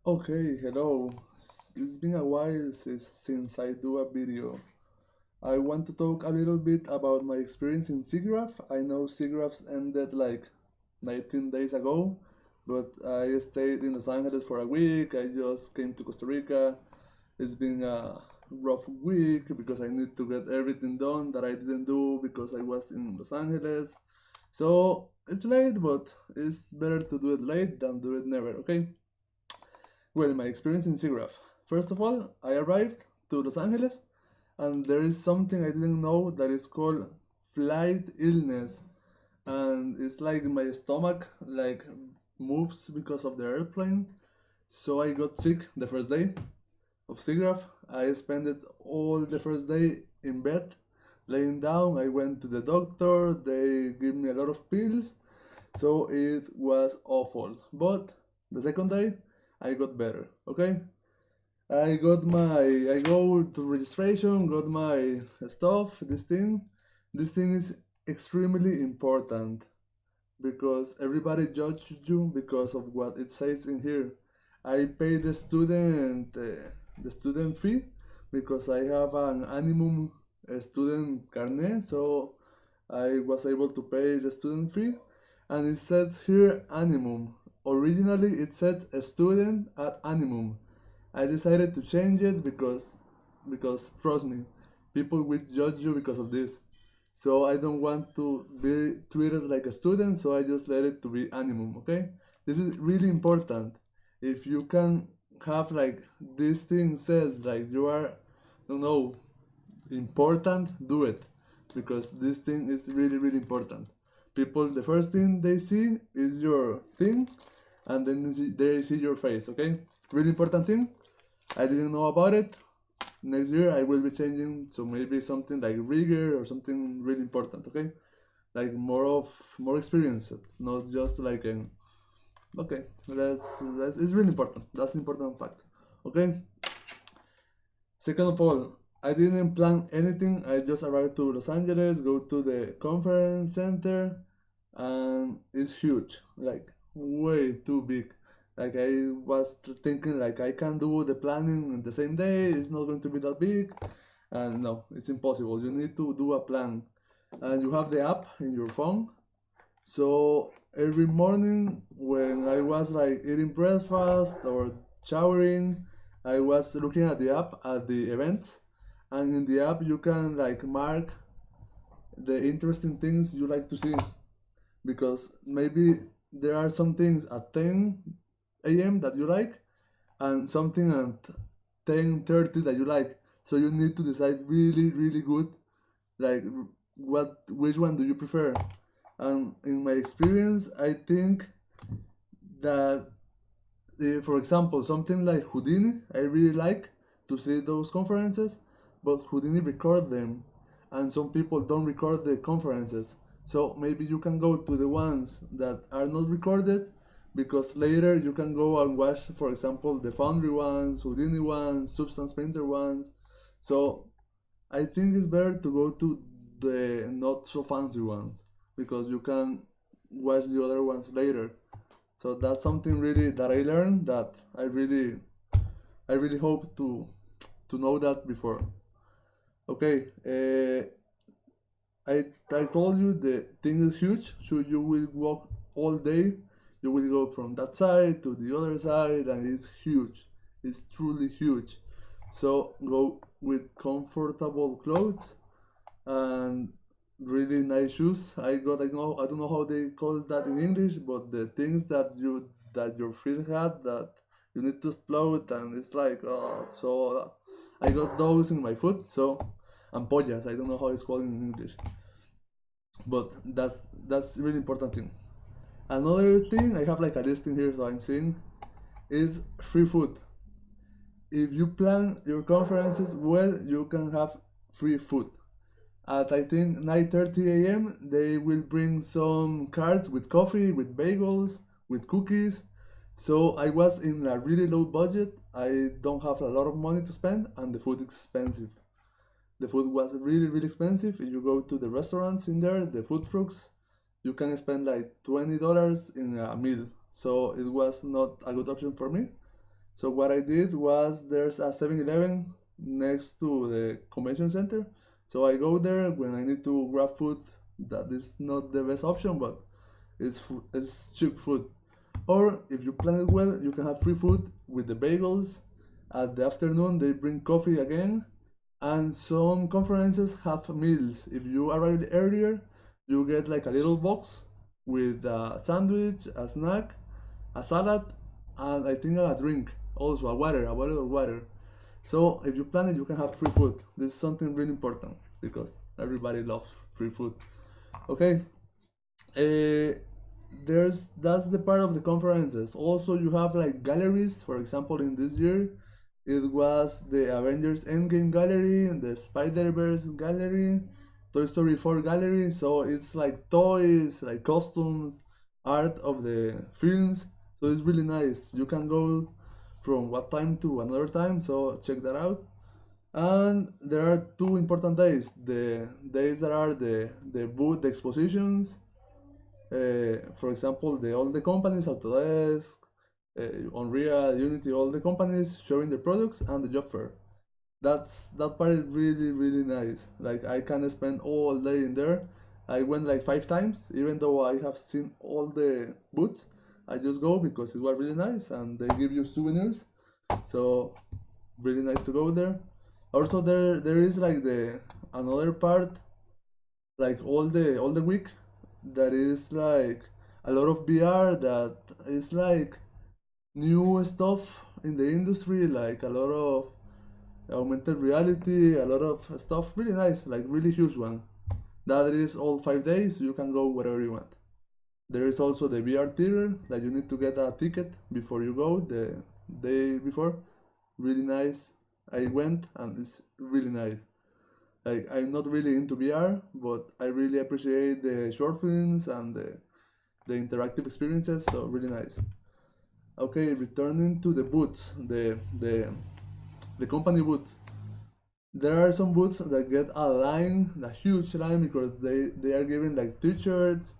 Okay, hello. It's been a while since I do a video. I want to talk a little bit about my experience in Siggraph. I know Siggraphs ended like 19 days ago, but I stayed in Los Angeles for a week. I just came to Costa Rica. It's been a rough week because I need to get everything done that I didn't do because I was in Los Angeles. So it's late, but it's better to do it late than do it never, okay? Well, my experience in Siggraph. First of all, I arrived to Los Angeles and there is something I didn't know that is called flight illness. And it's like my stomach like moves because of the airplane. So I got sick the first day of Siggraph. I spent it all the first day in bed, laying down. I went to the doctor. They gave me a lot of pills. So it was awful. But the second day, I got better. Okay, I go to registration, got my stuff. This thing is extremely important because everybody judges you because of what it says in here. I pay the student fee because I have an minimum student carnet, so I was able to pay the student fee, and it says here minimum. Originally, it said a student at minimum. I decided to change it because trust me, people will judge you because of this. So I don't want to be treated like a student, so I just let it to be minimum, okay? This is really important. If you can have like this thing says like you are, don't know, important, do it because this thing is really important. People, the first thing they see is your thing, and then they see your face. Okay, really important thing. I didn't know about it. Next year I will be changing, so maybe something like rigor or something really important. Okay, like more experience, not just like an okay. That's it's really important. That's an important fact. Okay. Second of all, I didn't plan anything. I just arrived to Los Angeles, go to the conference center, and it's huge, like way too big. Like I was thinking, like I can do the planning in the same day. It's not going to be that big, and no, it's impossible. You need to do a plan, and you have the app in your phone. So every morning when I was like eating breakfast or showering, I was looking at the app at the events, and in the app you can like mark the interesting things you like to see because maybe there are some things at 10 a.m. that you like and something at 10:30 that you like. So you need to decide really good like which one do you prefer. And in my experience, I think that, for example, something like Houdini, I really like to see those conferences, but Houdini record them, and some people don't record the conferences. So maybe you can go to the ones that are not recorded, because later you can go and watch, for example, the Foundry ones, Houdini ones, Substance Painter ones. So I think it's better to go to the not so fancy ones because you can watch the other ones later. So that's something really that I learned that I really hope to know that before. Okay, I told you the thing is huge, so you will walk all day. You will go from that side to the other side, and it's huge. It's truly huge. So go with comfortable clothes and really nice shoes. I don't know how they call that in English, but the things that your feet had that you need to explode, and it's like so I got those in my foot. So ampollas, I don't know how it's called in English, but that's really important thing. Another thing I have like a listing here, so I'm seeing is free food. If you plan your conferences well, you can have free food. At I think 9:30 a.m. they will bring some carts with coffee, with bagels, with cookies. So I was in a really low budget. I don't have a lot of money to spend, and the food is expensive. The food was really expensive. If you go to the restaurants in there, the food trucks, you can spend like $20 in a meal. So it was not a good option for me. So what I did was there's a 7-Eleven next to the convention center. So I go there when I need to grab food that is not the best option, but it's cheap food. Or if you plan it well, you can have free food with the bagels. At the afternoon, they bring coffee again. And some conferences have meals. If you arrive earlier, you get like a little box with a sandwich, a snack, a salad, and I think a drink. Also a bottle of water. So if you plan it, you can have free food. This is something really important because everybody loves free food. Okay, uh, that's the part of the conferences. Also, you have like galleries. For example, in this year, it was the Avengers Endgame gallery, the Spider Verse gallery, Toy Story 4 gallery. So it's like toys, like costumes, art of the films. So it's really nice. You can go from one time to another time. So check that out. And there are two important days. The days that are the booth, the expositions, for example, all the companies, Autodesk, Unreal, Unity, all the companies showing their products, and the job fair. That part is really nice. Like I can spend all day in there. I went like 5 times, even though I have seen all the booths. I just go because it was really nice, and they give you souvenirs. So really nice to go there. Also, there is like the another part, like all the week, that is like a lot of VR that is like new stuff in the industry, like a lot of augmented reality, a lot of stuff, really nice, like really huge one. That is all 5 days. You can go wherever you want. There is also the VR theater that you need to get a ticket before you go the day before. Really nice. I went and it's really nice. Like I'm not really into VR, but I really appreciate the short films and the interactive experiences. So really nice. Okay, returning to the booths, the company booths. There are some booths that get a huge line, because they are giving like t-shirts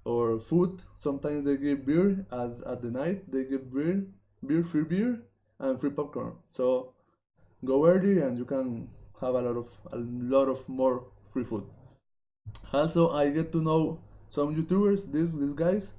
or food. Sometimes they give beer at the night. They give free beer, and free popcorn. So go early and you can have a lot of more free food. Also, I get to know some YouTubers. These guys.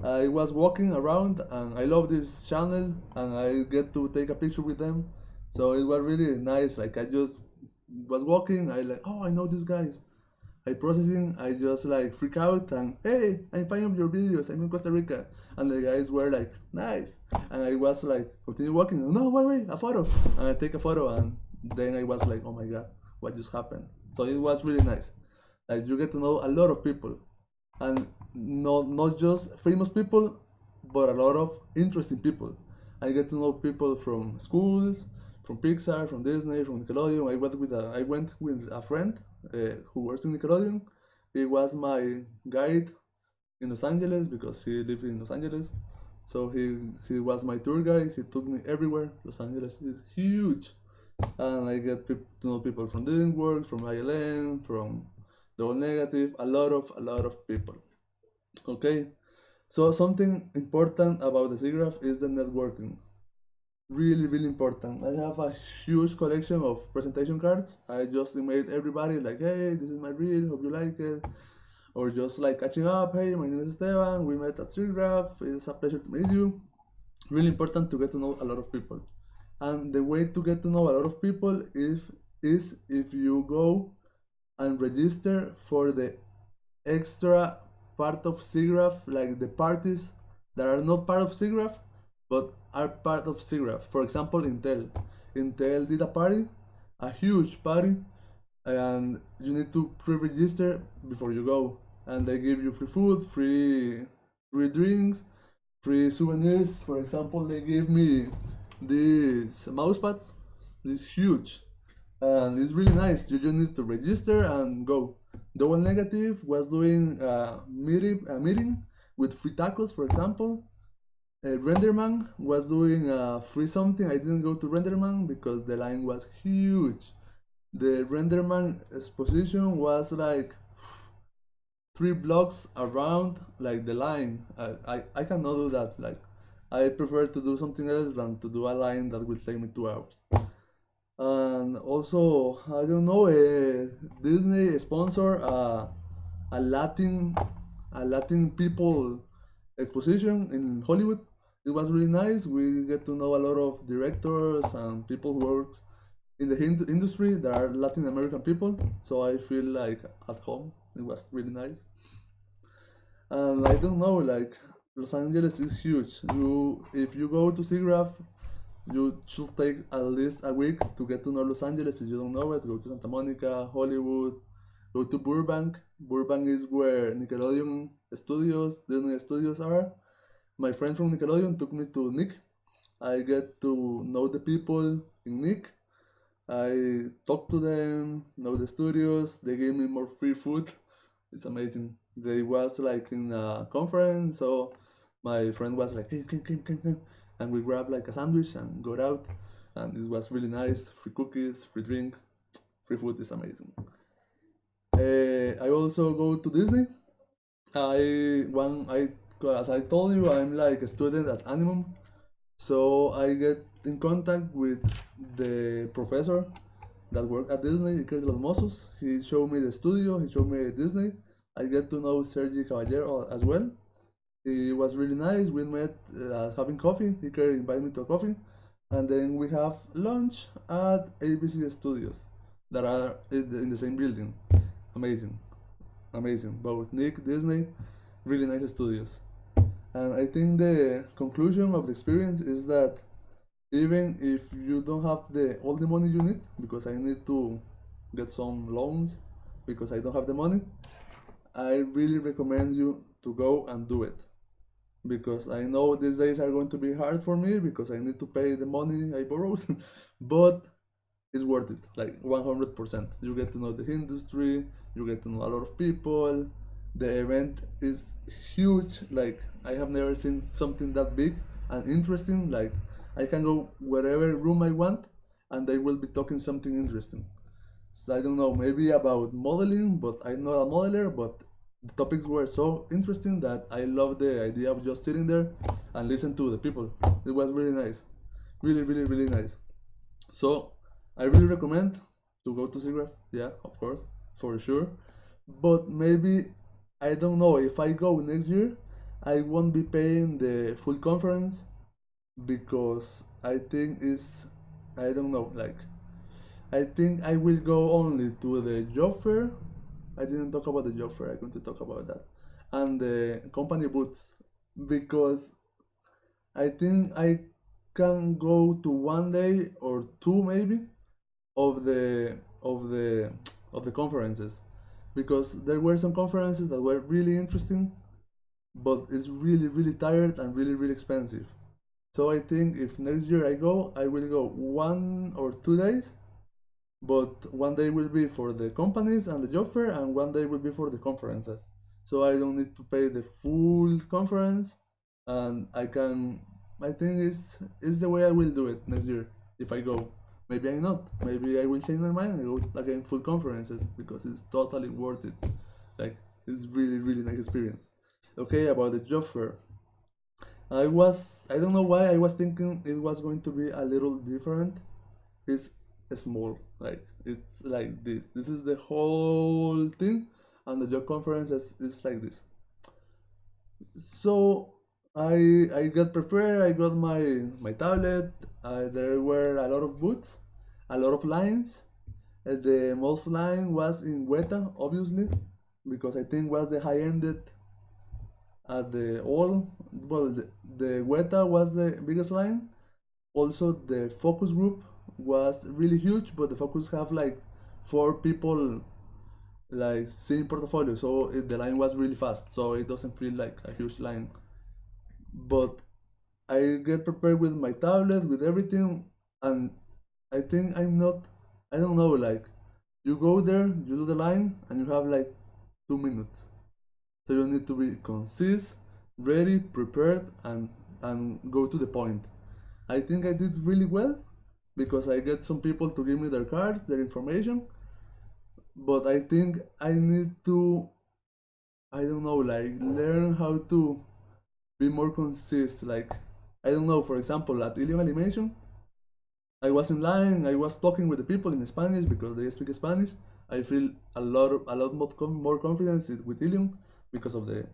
I was walking around and I love this channel and I get to take a picture with them. So it was really nice. Like I just was walking, I like, oh, I know these guys. I processing, I just like freak out and hey, I'm fan of your videos. I'm from Costa Rica, and the guys were like, nice. And I was like, continue walking. No, wait, a photo. And I take a photo, and then I was like, oh my god, what just happened? So it was really nice. Like you get to know a lot of people, and not just famous people, but a lot of interesting people. I get to know people from schools, from Pixar, from Disney, from Nickelodeon. I went with a friend who works in Nickelodeon. He was my guide in Los Angeles because he lived in Los Angeles. So he was my tour guide. He took me everywhere. Los Angeles is huge, and I get to know people from DreamWorks, from ILM, from Double Negative. A lot of people. Okay, so something important about the Siggraph is the networking. Really important. I have a huge collection of presentation cards. I just emailed everybody like, hey, this is my reel, hope you like it. Or just like catching up, hey, my name is Esteban, we met at Siggraph, it's a pleasure to meet you. Really important to get to know a lot of people. And the way to get to know a lot of people is if you go and register for the extra part of Siggraph, like the parties that are not part of Siggraph but are part of Siggraph. For example, Intel. Intel did a party, a huge party, and you need to pre-register before you go. And they give you free food, free drinks, free souvenirs. For example, they gave me this mousepad. It's huge and it's really nice. You just need to register and go. Double Negative was doing a meeting with free tacos, for example. Renderman was doing free something. I didn't go to Renderman because the line was huge. The Renderman exposition was like 3 blocks around like the line. I cannot do that. Like I prefer to do something else than to do a line that will take me 2 hours. And also, I don't know, Disney sponsor a Latin a Latin people exposition in Hollywood. It was really nice. We get to know a lot of directors and people who work in the industry that are Latin American people. So I feel like at home. It was really nice. And I don't know, like Los Angeles is huge. If you go to Siggraph, you should take at least a week to get to know Los Angeles. If you don't know it, go to Santa Monica, Hollywood, go to Burbank. Burbank is where Nickelodeon studios, Disney studios are. My friend from Nickelodeon took me to Nick. I get to know the people in Nick. I talk to them, know the studios. They gave me more free food. It's amazing. They was like in a conference, so my friend was like, come, and we grabbed like a sandwich and got out, and it was really nice. Free cookies, free drink, free food is amazing. I also go to Disney. I as I told you, I'm like a student at Animum, so I get in contact with the professor that worked at Disney, Iker de los Mozos. He showed me the studio, he showed me Disney. I get to know Sergi Caballero as well. It was really nice. We met having coffee. Iker invited me to a coffee, and then we have lunch at ABC Studios that are in the same building. Amazing, amazing. Both Nick, Disney, really nice studios. And I think the conclusion of the experience is that even if you don't have all the money you need, because I need to get some loans because I don't have the money, I really recommend you to go and do it, because I know these days are going to be hard for me because I need to pay the money I borrowed, but it's worth it, like 100%. You get to know the industry, you get to know a lot of people. The event is huge, like I have never seen something that big and interesting. Like I can go wherever room I want and they will be talking something interesting. So I don't know, maybe about modeling, but I'm not a modeler, but the topics were so interesting that I love the idea of just sitting there and listen to the people. It was really nice. Really, really, really nice. So I really recommend to go to Siggraph. Yeah, of course, for sure. But maybe I don't know if I go next year, I won't be paying the full conference because I think it's I don't know, like I think I will go only to the job fair. I didn't talk about the job fair. I'm going to talk about that and the company booths because I think I can go to 1 day or two maybe of the conferences, because there were some conferences that were really interesting, but it's really really tired and really really expensive. So I think if next year I go, I will go 1 or 2 days, but 1 day will be for the companies and the job fair, and 1 day will be for the conferences. So I don't need to pay the full conference, and I think it's the way I will do it next year if I go. Maybe I'm not. Maybe I will change my mind and go again full conferences because it's totally worth it. Like it's really really nice experience. Okay, about the job fair. I don't know why I was thinking it was going to be a little different. It's small, like it's like this. This is the whole thing, and the job conference is like this. So I got prepared. I got my tablet. There were a lot of booths, a lot of lines. The most line was in Weta, obviously, because I think was the high ended at the all. Well, the Weta was the biggest line. Also, the focus group was really huge, but the focus have like 4 people like seeing portfolio, so the line was really fast, so it doesn't feel like a huge line. But I get prepared with my tablet, with everything, and I think I'm not. I don't know. Like you go there, you do the line, and you have like 2 minutes. So you need to be concise, ready, prepared, and go to the point. I think I did really well because I get some people to give me their cards, their information, but I think I need to, I don't know, like learn how to be more concise. Like I don't know, for example, at Ilium Animation, I was in line, I was talking with the people in Spanish because they speak Spanish. I feel a lot more confidence with Ilium because of the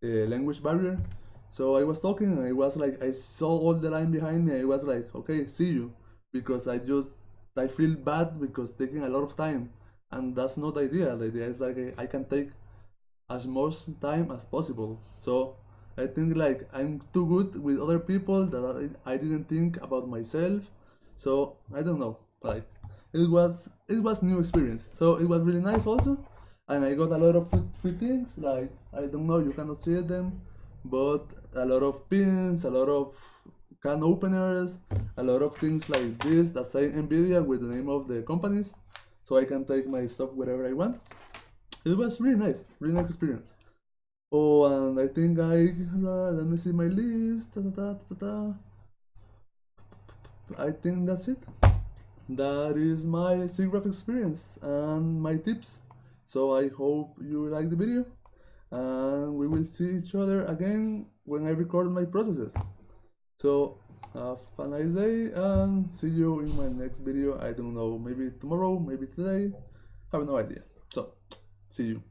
language barrier. So I was talking and I was like, I saw all the line behind me. I was like, okay, see you, because I feel bad because taking a lot of time, and that's not the idea. The idea is like I can take as much time as possible. So I think like I'm too good with other people that I didn't think about myself. So I don't know. Like it was new experience. So it was really nice also, and I got a lot of free things. Like I don't know, you cannot see them, but a lot of pins, a lot of can openers, a lot of things like this that say Nvidia with the name of the companies, so I can take my stuff wherever I want. It was really nice experience. Oh, and I think let me see my list. I think that's it. That is my Siggraph experience and my tips. So I hope you like the video, and we will see each other again when I record my processes. So have a nice day and see you in my next video. I don't know, maybe tomorrow, maybe today. I have no idea. So see you.